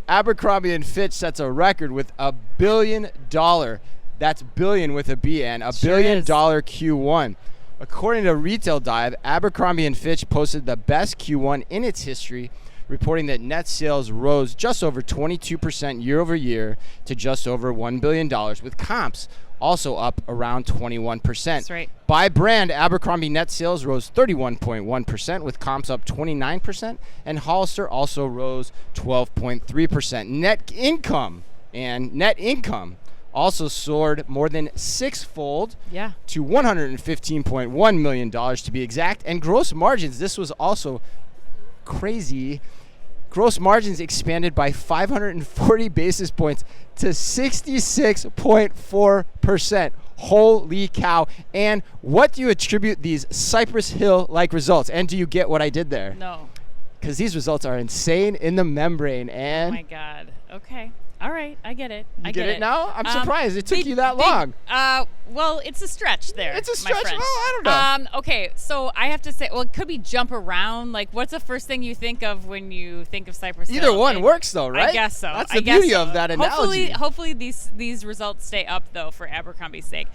Abercrombie and Fitch sets a record with $1 billion. That's billion with a B and $1 billion Q1. According to Retail Dive, Abercrombie and Fitch posted the best Q1 in its history, reporting that net sales rose just over 22% year over year to just over $1 billion, with comps also up around 21%. That's right. By brand, Abercrombie net sales rose 31.1%, with comps up 29%, and Hollister also rose 12.3%. Net income also soared more than sixfold to $115.1 million to be exact. And gross margins, this was also crazy. Gross margins expanded by 540 basis points to 66.4%. Holy cow. And what do you attribute these Cypress Hill-like results? And do you get what I did there? No. Because these results are insane in the membrane. And oh, my God. Okay. All right. I get it. You get it now? I'm surprised it took you that long. Well, it's a stretch there. It's a stretch? My friend. Well, I don't know. Okay, so I have to say, well, it could be jump around. Like, what's the first thing you think of when you think of Cypress Hill? Either one works, though, right? I guess so. That's the beauty of that analogy. Hopefully these results stay up, though, for Abercrombie's sake.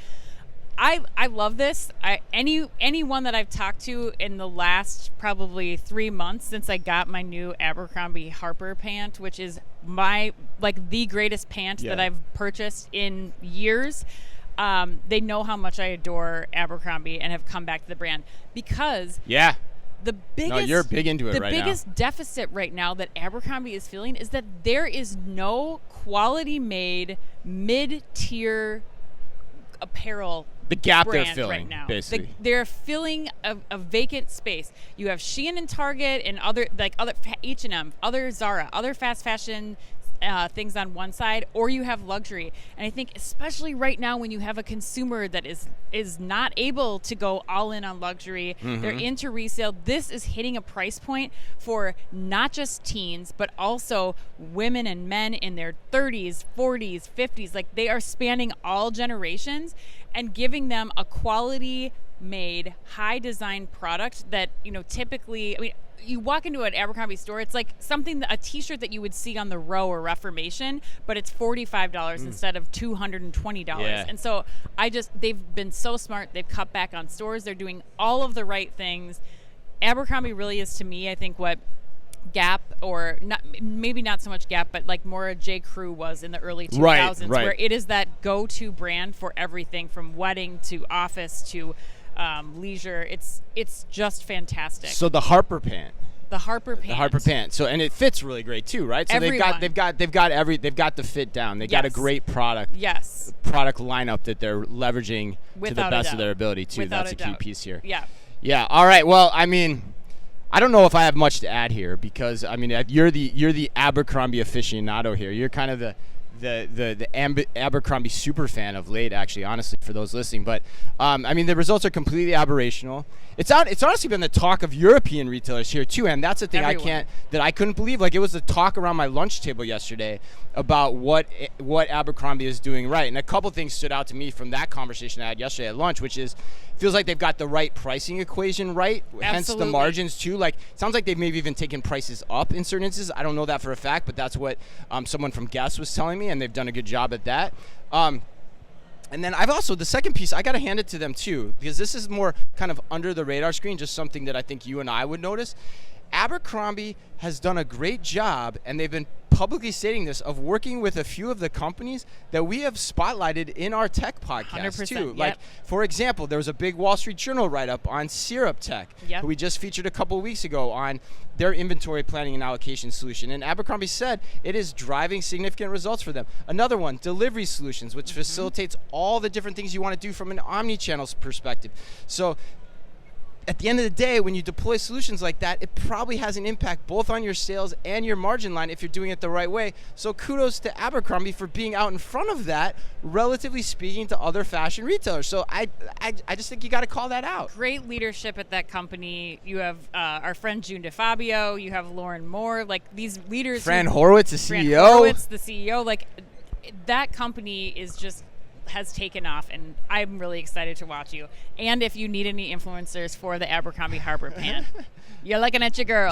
I love this. Anyone that I've talked to in the last probably 3 months since I got my new Abercrombie Harper pant, which is the greatest pant that I've purchased in years. They know how much I adore Abercrombie and have come back to the brand because the biggest no, you're big into it right now. The biggest deficit right now that Abercrombie is feeling is that there is no quality made mid-tier apparel the gap brand they're filling right now. Basically They're filling a vacant space. You have Shein and Target and other H&M, other Zara, other fast fashion things on one side, or you have luxury. And I think especially right now when you have a consumer that is not able to go all in on luxury, they're into resale, this is hitting a price point for not just teens, but also women and men in their 30s, 40s, 50s. Like, they are spanning all generations and giving them a quality made, high design product that, typically, I mean, you walk into an Abercrombie store, it's like a t-shirt that you would see on the Row or Reformation, but it's $45 instead of $220. Yeah. And so they've been so smart. They've cut back on stores. They're doing all of the right things. Abercrombie really is, to me, I think, what Gap, or maybe not so much Gap, but like more J. Crew was in the early 2000s, right. where it is that go-to brand for everything from wedding to office to leisure. It's just fantastic. So the Harper pant. The Harper pant. So, and it fits really great too, right? So Everyone. they've got the fit down. They got a great product lineup that they're leveraging to the best of their ability too. That's a key piece here. Yeah. All right. Well, I mean, I don't know if I have much to add here because I mean you're the Abercrombie aficionado here. You're kind of the Abercrombie super fan of late, actually, honestly, for those listening. But I mean, the results are completely aberrational. It's honestly been the talk of European retailers here too, and that's the thing I couldn't believe. Like, it was the talk around my lunch table yesterday about what Abercrombie is doing right, and a couple things stood out to me from that conversation I had yesterday at lunch, which is feels like they've got the right pricing equation right, hence the margins too. Like, it sounds like they've maybe even taken prices up in certain instances. I don't know that for a fact, but that's what someone from Guess was telling me, and they've done a good job at that. And then the second piece, I got to hand it to them too, because this is more kind of under the radar screen, just something that I think you and I would notice. Abercrombie has done a great job, and they've been publicly stating this, of working with a few of the companies that we have spotlighted in our tech podcast too. Yep. Like, for example, there was a big Wall Street Journal write-up on Syrup Tech, who we just featured a couple of weeks ago on their inventory planning and allocation solution. And Abercrombie said it is driving significant results for them. Another one, Delivery Solutions, which facilitates all the different things you want to do from an omni-channel perspective. So at the end of the day, when you deploy solutions like that, it probably has an impact both on your sales and your margin line if you're doing it the right way. So kudos to Abercrombie for being out in front of that, relatively speaking, to other fashion retailers. So I just think you got to call that out. Great leadership at that company. You have our friend June DeFabio. You have Lauren Moore. Like, these leaders. Fran Horowitz, the CEO. Like, that company is just has taken off, and I'm really excited to watch you. And if you need any influencers for the Abercrombie Harper pant, you're looking at your girl.